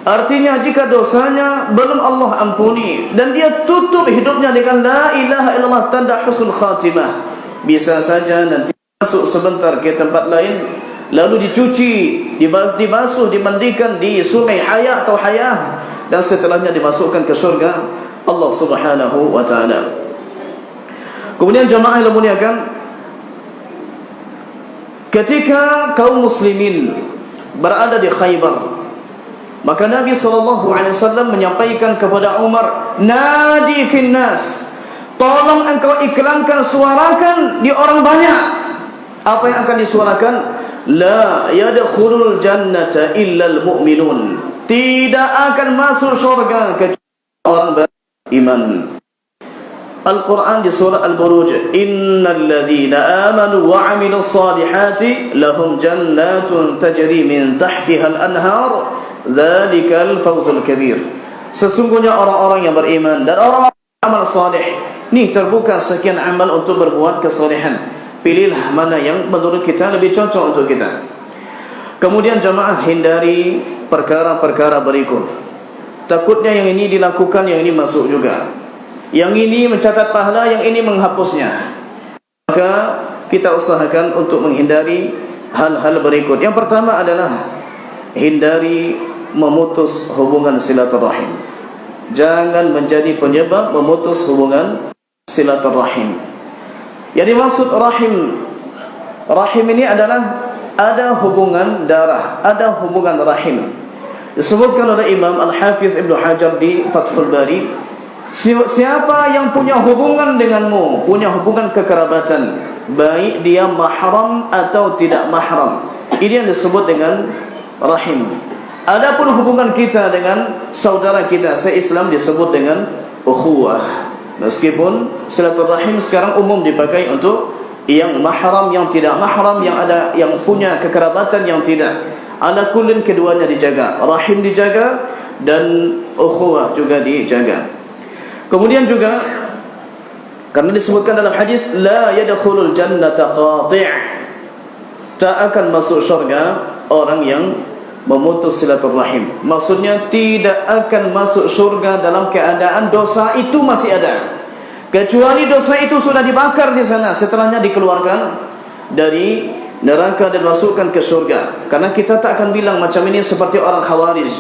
Artinya jika dosanya belum Allah ampuni dan dia tutup hidupnya dengan la ilaha illallah, tanda husnul khatimah, bisa saja nanti masuk sebentar ke tempat lain, lalu dicuci, dibasuh, dimandikan di sungai Haya atau Hayah, dan setelahnya dimasukkan ke surga Allah subhanahu wa ta'ala. Kemudian jamaah yang dimuliakan, ketika kaum muslimin berada di Khaybar, maka Nabi SAW menyampaikan kepada Umar, nadi finnas, tolong engkau iklankan, suarakan di orang banyak. Apa yang akan disuarakan? La yadkhulul jannata illal mu'minun, tidak akan masuk surga kecuali orang beriman. Al-Quran di surah Al-Buruj, innal ladzina amanu wa 'amilus salihati lahum jannatun tajri min tahtiha al-anhar, dzalikal fawzul kabir. Sesungguhnya orang-orang yang beriman dan orang-orang amal soleh, nih terbuka sekian amal untuk berbuat kesolehan. Pilihlah mana yang menurut kita lebih cocok untuk kita. Kemudian jamaah, hindari perkara-perkara berikut. Takutnya yang ini dilakukan, yang ini masuk juga. Yang ini mencatat pahala, yang ini menghapusnya. Maka kita usahakan untuk menghindari hal-hal berikut. Yang pertama adalah hindari memutus hubungan silaturahim. Jangan menjadi penyebab memutus hubungan silaturahim. Yang dimaksud rahim ini adalah ada hubungan darah, ada hubungan rahim. Disebutkan oleh Imam Al-Hafiz Ibnu Hajar di Fathul Bari, siapa yang punya hubungan denganmu, punya hubungan kekerabatan, baik dia mahram atau tidak mahram, ini yang disebut dengan rahim. Adapun hubungan kita dengan saudara kita se-Islam disebut dengan ukhuwah. Meskipun silaturahim sekarang umum dipakai untuk yang mahram, yang tidak mahram, yang ada yang punya kekerabatan, yang tidak. Ala kullin keduanya dijaga, rahim dijaga dan ukhuwah juga dijaga. Kemudian juga karena disebutkan dalam hadis la yadkhulul jannata qati', tak akan masuk syurga orang yang memutus silaturahim. Maksudnya tidak akan masuk syurga dalam keadaan dosa itu masih ada, kecuali dosa itu sudah dibakar di sana, setelahnya dikeluarkan dari neraka dan masukkan ke syurga. Karena kita tak akan bilang macam ini seperti orang Khawarij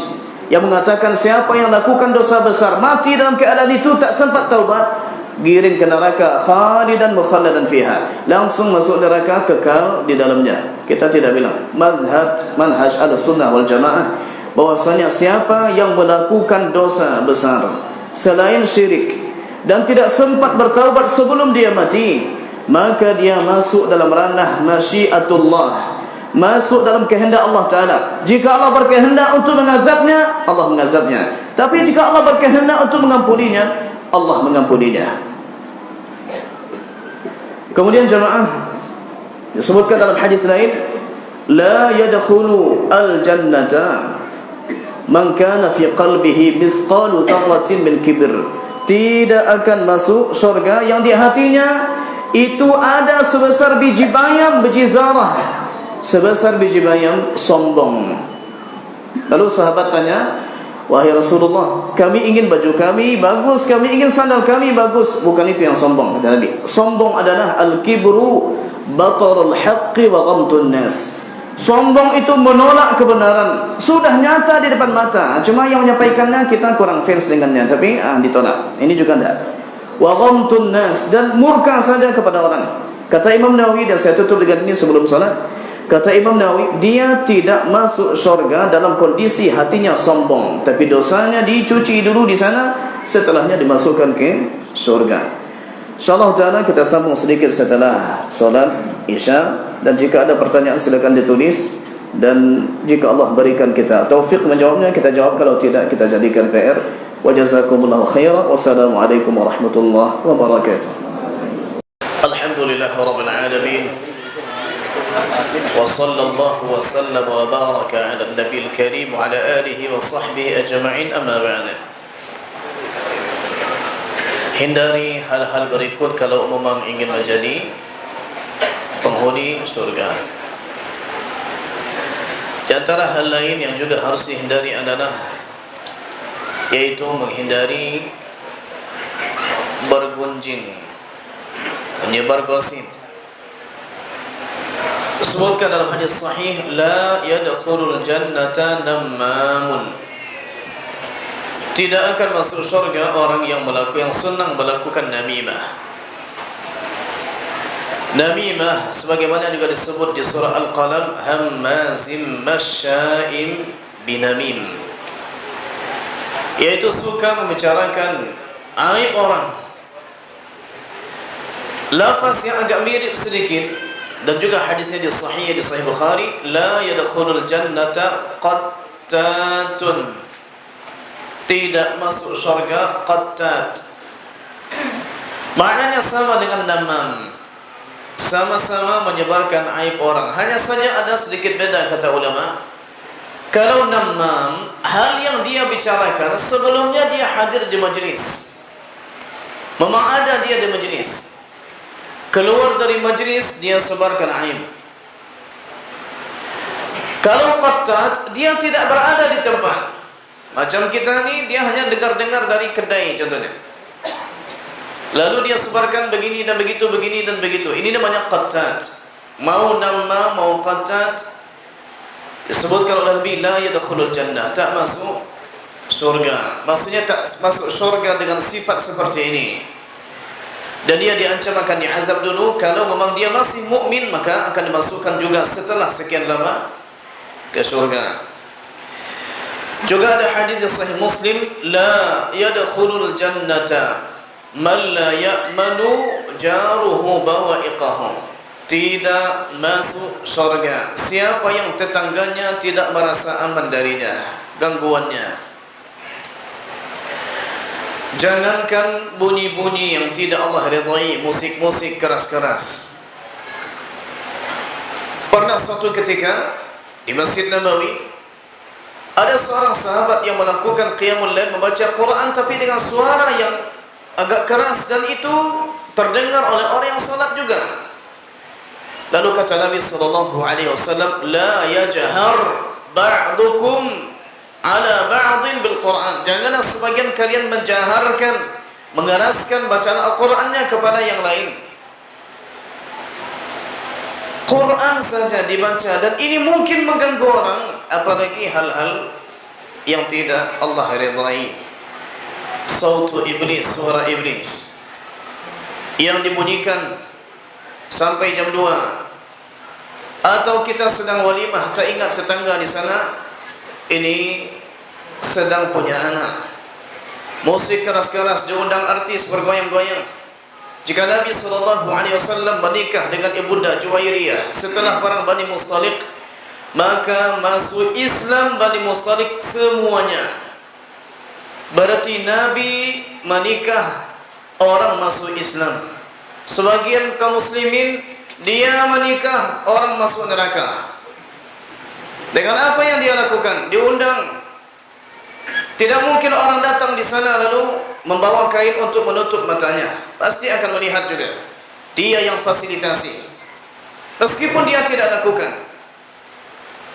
yang mengatakan siapa yang lakukan dosa besar mati dalam keadaan itu tak sempat taubat, giring ke neraka khalidan mukhalladan fiha, langsung masuk neraka, kekal di dalamnya. Kita tidak bilang. Manhaj Ahlussunnah wal Jamaah bahwasanya siapa yang melakukan dosa besar selain syirik dan tidak sempat bertaubat sebelum dia mati, maka dia masuk dalam ranah masyiatullah, masuk dalam kehendak Allah Ta'ala. Jika Allah berkehendak untuk mengazabnya, Allah mengazabnya. Tapi jika Allah berkehendak untuk mengampuninya, Allah mengampuninya. Kemudian jemaah, disebutkan dalam hadis lain, la yadkhulu al-jannata man kana fi qalbihi mithqalu dzarratin min kibr. Tidak akan masuk surga yang di hatinya itu ada sebesar biji bayam, biji zarah, sebesar biji bayam sombong. Lalu sahabat tanya, wahai Rasulullah, kami ingin baju kami bagus, kami ingin sandal kami bagus. Bukan itu yang sombong, kata Nabi. Sombong adalah al-kibru batarul haqqi wa ghamtun nas. Sombong itu menolak kebenaran, sudah nyata di depan mata, cuma yang menyampaikannya kita kurang fans dengannya, tapi ditolak. Ini juga tidak. Wa ghamtun nas, dan murka saja kepada orang. Kata Imam Nawawi, dan saya tutup dengan ini sebelum salat. Kata Imam Nawawi, dia tidak masuk syurga dalam kondisi hatinya sombong, tapi dosanya dicuci dulu di sana, setelahnya dimasukkan ke syurga. InsyaAllah ta'ala kita sambung sedikit setelah solat Isya. Dan jika ada pertanyaan silakan ditulis, dan jika Allah berikan kita taufik menjawabnya, kita jawab. Kalau tidak, kita jadikan PR. Wa jazakumullahu khairan. Wassalamualaikum warahmatullahi wabarakatuh. Alhamdulillah rabbil alamin. Wa sallallahu wa sallam wa baraka ala nabil karim wa ala alihi wa sahbihi ajma'in, amma ba'da. Hindari hal-hal berikut kalau memang ingin menjadi penghuni surga. Di antara hal lain yang juga harus dihindari adalah yaitu menghindari bergunjing, menyebar gosip. Disebutkan dalam hadis sahih, la yadkhulul jannata nammamun. Tidak akan masuk surga orang yang senang melakukan namimah. Namimah sebagaimana juga disebut di surah Al-Qalam, hammazim masya'im binamim, yaitu suka membicarakan aib orang. Lafaz yang agak mirip sedikit, dan juga hadisnya di Sahih Bukhari, la yadkhulul jannata qattatun, tidak masuk syurga qattat. Maknanya sama dengan namam, sama-sama menyebarkan aib orang. Hanya saja ada sedikit beda kata ulama. Kalau namam, hal yang dia bicarakan sebelumnya dia hadir di majlis, memang ada dia di majlis, keluar dari majlis dia sebarkan aib. Kalau qattat, dia tidak berada di tempat. Macam kita ni, dia hanya dengar-dengar dari kedai contohnya, lalu dia sebarkan begini dan begitu, begini dan begitu. Ini namanya qattat. Mau nama, mau qattat, disebutkan oleh Nabi, la yadkhulul jannah, tak masuk surga. Maksudnya tak masuk surga dengan sifat seperti ini. Dan dia diancam akan diazab dulu. Kalau memang dia masih mukmin, maka akan dimasukkan juga setelah sekian lama ke surga. Juga ada hadis sahih Muslim, la yadkhulul jannata man la ya'manu jaruhu bawa'iqahu. Tidak masuk surga siapa yang tetangganya tidak merasa aman darinya, gangguannya. Jangankan bunyi-bunyi yang tidak Allah ridai, musik-musik keras-keras. Pernah suatu ketika di Masjid Nabawi, ada seorang sahabat yang melakukan qiyamul lail, membaca Quran tapi dengan suara yang agak keras, dan itu terdengar oleh orang yang salat juga. Lalu kata Nabi SAW, la yajhar ba'dukum ala ba'din bil Quran. Janganlah sebagian kalian menjaharkan, mengeraskan bacaan Al-Qurannya kepada yang lain. Quran saja dibaca, dan ini mungkin mengganggu orang, apalagi hal-hal yang tidak Allah ridai. Sautu iblis, suara iblis yang dibunyikan sampai jam 2. Atau kita sedang walimah, tak ingat tetangga di sana ini sedang punya anak, musik keras-keras, diundang artis bergoyang-goyang. Jika Nabi SAW menikah dengan ibunda Juwairiyah setelah perang Bani Mustaliq, maka masuk Islam Bani Mustaliq semuanya. Berarti Nabi menikah, orang masuk Islam. Sebagian kaum muslimin dia menikah, orang masuk neraka. Dengan apa yang dia lakukan? Diundang. Tidak mungkin orang datang di sana lalu membawa kain untuk menutup matanya. Pasti akan melihat juga. Dia yang fasilitasi. Meskipun dia tidak lakukan,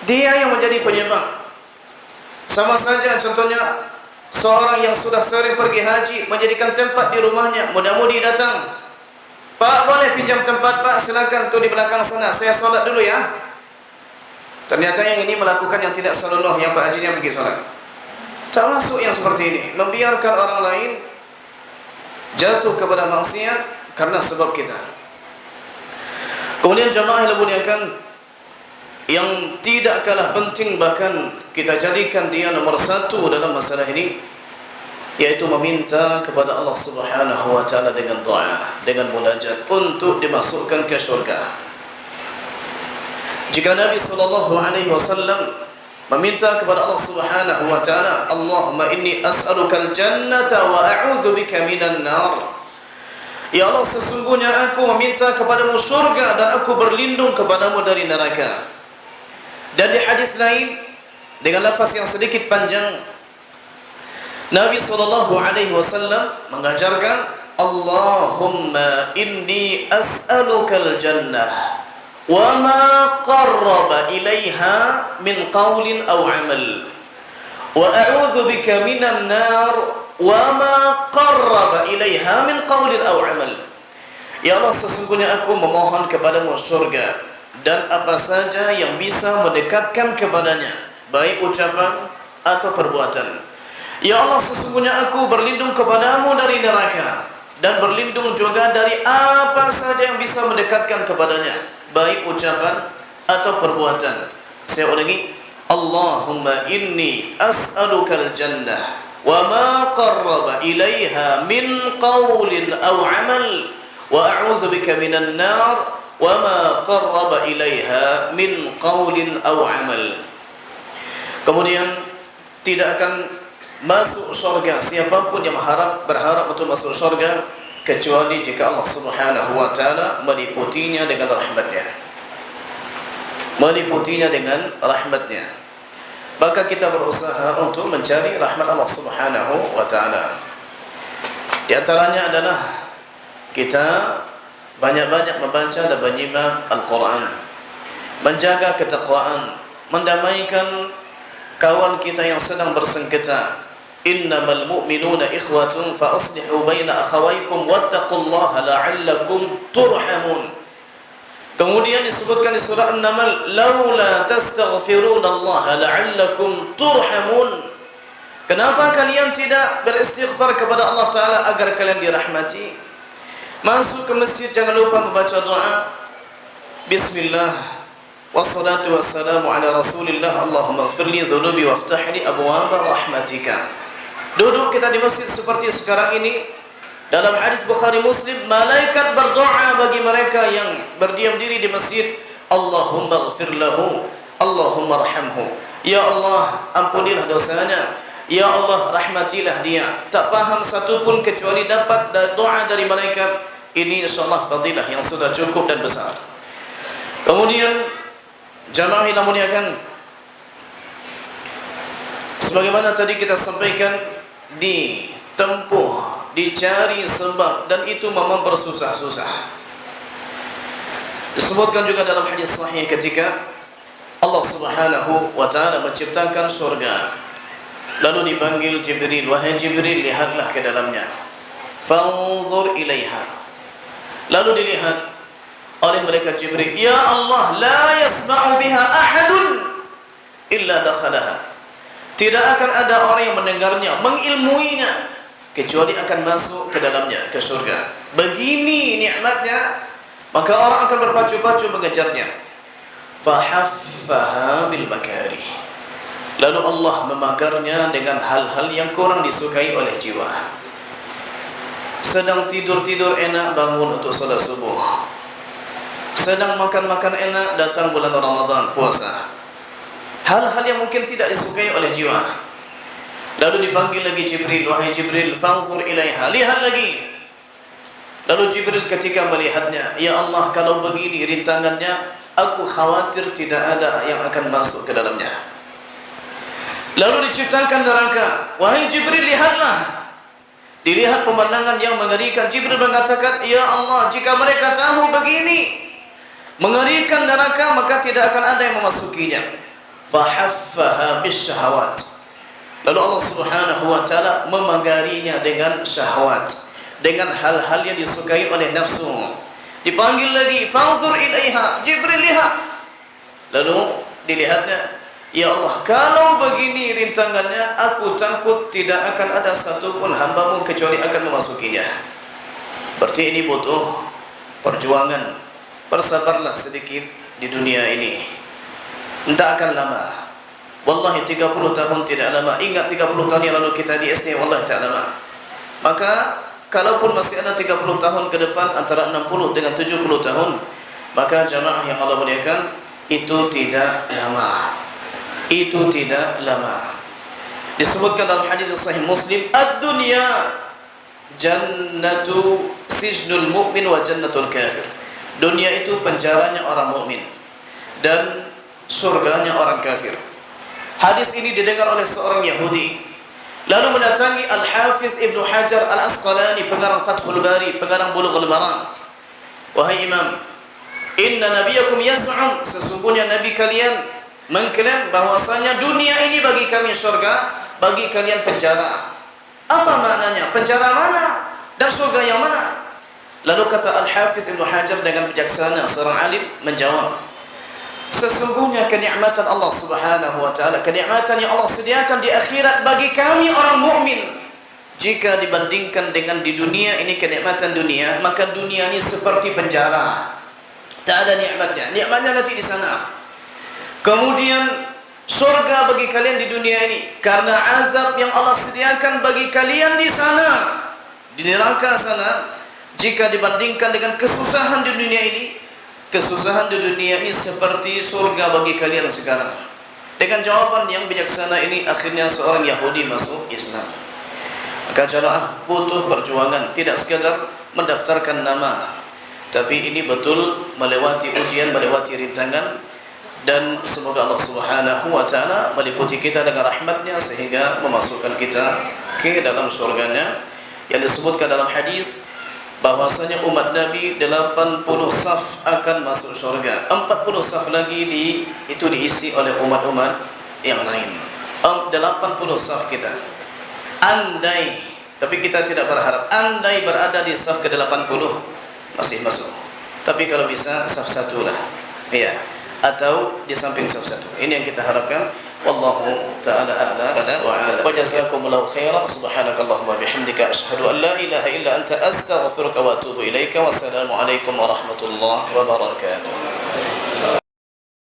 dia yang menjadi penyebab. Sama saja contohnya seorang yang sudah sering pergi haji, menjadikan tempat di rumahnya, mudah-mudi datang. Pak, boleh pinjam tempat Pak? Silakan tuh di belakang sana, saya solat dulu ya. Ternyata yang ini melakukan yang tidak senonoh, yang Pak Hajinya pergi solat. Tak masuk yang seperti ini, membiarkan orang lain jatuh kepada maksiat karena sebab kita. Kemudian jamaah yang dimuliakan, yang tidak kalah penting, bahkan kita jadikan dia nomor 1 dalam masalah ini, yaitu meminta kepada Allah Subhanahu wa taala dengan doa, dengan munajat untuk dimasukkan ke surga. Jika Nabi SAW meminta kepada Allah Subhanahu wa taala, Allahumma inni as'alukal jannata wa a'udzu bika minan nar. Ya Allah, sesungguhnya aku meminta kepadamu surga dan aku berlindung kepadamu dari neraka. Dan di hadis lain dengan lafaz yang sedikit panjang, Nabi SAW mengajarkan, Allahumma inni as'alukal jannah wa ma qarraba ilaiha min qawlin aw amal, wa a'udzu bika minan nar wa ma qarraba ilaiha min qawlin aw amal. Ya Allah, sesungguhnya aku memohon kepadamu surga dan apa saja yang bisa mendekatkan kepadanya, baik ucapan atau perbuatan. Ya Allah, sesungguhnya aku berlindung kepadamu dari neraka dan berlindung juga dari apa saja yang bisa mendekatkan kepadanya, baik ucapan atau perbuatan. Saya ulangi, Allahumma inni as'alukal jannah wa ma qarraba ilaiha min qawlin aw amal, wa a'udzu bika minan nar wa ma qarraba ilaiha min qawlin aw amal. Kemudian tidak akan masuk surga siapapun yang berharap untuk masuk surga kecuali jika Allah Subhanahu wa taala meliputinya dengan rahmatnya. Meliputinya dengan rahmatnya. maka kita berusaha untuk mencari rahmat Allah Subhanahu wa taala. Di antaranya adalah kita banyak-banyak membaca dan menyimak Al-Quran, menjaga ketakwaan, mendamaikan kawan kita yang sedang bersengketa. Innamal mu'minuna ikhwatun fa aslihu baina akhawaykum wattaqullaha la'allakum turhamun. Kemudian disebutkan di surah An-Naml, laula tastaghfirunallaha la'allakum turhamun. Kenapa kalian tidak beristighfar kepada Allah Ta'ala agar kalian dirahmati? Masuk ke masjid jangan lupa membaca doa Bismillah wassalatu wassalamu ala rasulillah Allahumma gfirli dhunubi waftahli abwaba rahmatika. Duduk kita di masjid seperti sekarang ini, dalam hadis Bukhari Muslim, malaikat berdoa bagi mereka yang berdiam diri di masjid, Allahumma gfir lahu, Allahumma rahamhu. Ya Allah, ampunilah dosanya, ya Allah, rahmatilah dia. Tak paham satupun kecuali dapat doa dari malaikat. Ini insyaallah fadilah yang sudah cukup dan besar. Kemudian jamaah yang dimuliakan, sebagaimana tadi kita sampaikan, ditempuh, dicari sebab, dan itu memang bersusah-susah. Disebutkan juga dalam hadis sahih ketika Allah Subhanahu wa taala menciptakan surga, lalu dipanggil Jibril, wahai Jibril, lihatlah ke dalamnya. Fanzur ilaiha. Lalu dilihat oleh malaikat Jibril, ya Allah, la yasma'u biha ahadun illa dakhalaha. Tidak akan ada orang yang mendengarnya, mengilmuinya, kecuali akan masuk ke dalamnya, ke surga. Begini nikmatnya, maka orang akan berpacu-pacu mengejarnya. Fahaffaha bil makari. Lalu Allah memakarnya dengan hal-hal yang kurang disukai oleh jiwa. Sedang tidur-tidur enak, bangun untuk salat subuh. Sedang makan-makan enak, datang bulan Ramadan, puasa. Hal-hal yang mungkin tidak disukai oleh jiwa. Lalu dipanggil lagi Jibril, wahai Jibril, fanzur ilaiha, lihat lagi. Lalu Jibril ketika melihatnya, ya Allah, kalau begini rintangannya, aku khawatir tidak ada yang akan masuk ke dalamnya. Lalu diciptakan neraka, wahai Jibril, lihatlah. Dilihat pemandangan yang mengerikan. Jibril mengatakan, ya Allah, jika mereka tahu begini mengerikan neraka, maka tidak akan ada yang memasukinya. Fahaffaha bisyahawat. Lalu Allah Subhanahu wa taala memagarinya dengan syahwat, dengan hal-hal yang disukai oleh nafsu. Dipanggil lagi, fanzur ilaiha, Jibril lihat. Lalu dilihatnya, ya Allah, kalau begini rintangannya, aku takut tidak akan ada satupun hambamu kecuali akan memasukinya. Berarti ini butuh perjuangan. Bersabarlah sedikit di dunia ini, entah akan lama. Wallahi 30 tahun tidak lama. Ingat 30 tahun yang lalu kita di SD, wallahi tak lama. Maka kalaupun masih ada 30 tahun ke depan, antara 60 dengan 70 tahun, maka jamaah yang Allah muliakan, itu tidak lama. Itu tidak lama. Disebutkan dalam hadis sahih Muslim, ad-dunya jannatu sijnul mu'min wa jannatul kafir. Dunia itu penjaranya orang mukmin dan surganya orang kafir. Hadis ini didengar oleh seorang Yahudi. Lalu mendatangi Al-Hafiz Ibnu Hajar Al-Asqalani, pengarang Fathul Bari, pengarang Bulughul Maram. Wahai Imam, inna nabiyakum yaz'um, sesungguhnya nabi kalian mengklaim bahwasanya dunia ini bagi kami surga, bagi kalian penjara. Apa maknanya? Penjara mana dan surga yang mana? Lalu kata Al-Hafiz Ibnu Hajar dengan bijaksana, seorang alim menjawab, sesungguhnya kenikmatan Allah Subhanahu wa taala, kenikmatan yang Allah sediakan di akhirat bagi kami orang mukmin, jika dibandingkan dengan di dunia ini, kenikmatan dunia, maka dunia ini seperti penjara. Tak ada nikmatnya. Nikmatnya nanti di sana. Kemudian surga bagi kalian di dunia ini karena azab yang Allah sediakan bagi kalian di sana, di neraka sana. Jika dibandingkan dengan kesusahan di dunia ini, kesusahan di dunia ini seperti surga bagi kalian sekarang. Dengan jawaban yang bijaksana ini, akhirnya seorang Yahudi masuk Islam. Maka jamaah butuh perjuangan, tidak sekadar mendaftarkan nama, tapi ini betul melewati ujian, melewati rintangan, dan semoga Allah Subhanahu wa taala meliputi kita dengan rahmat-Nya sehingga memasukkan kita ke dalam surganya. Yang disebutkan dalam hadis bahwasanya umat Nabi 80 saf akan masuk surga, 40 saf lagi itu diisi oleh umat-umat yang lain. 80 saf kita. Andai, tapi kita tidak berharap, andai berada di saf ke-80 masih masuk. Tapi kalau bisa saf 1 lah. Iya. Atau di samping saf 1. Ini yang kita harapkan. Wallahu ta'ala a'la wa a'la. Wa jazakumullahu khairan. Subhanakallahumma bihamdika asyhadu an la ilaha illa anta astaghfiruka wa atubu ilaika. Wassalamu alaikum warahmatullahi wabarakatuh.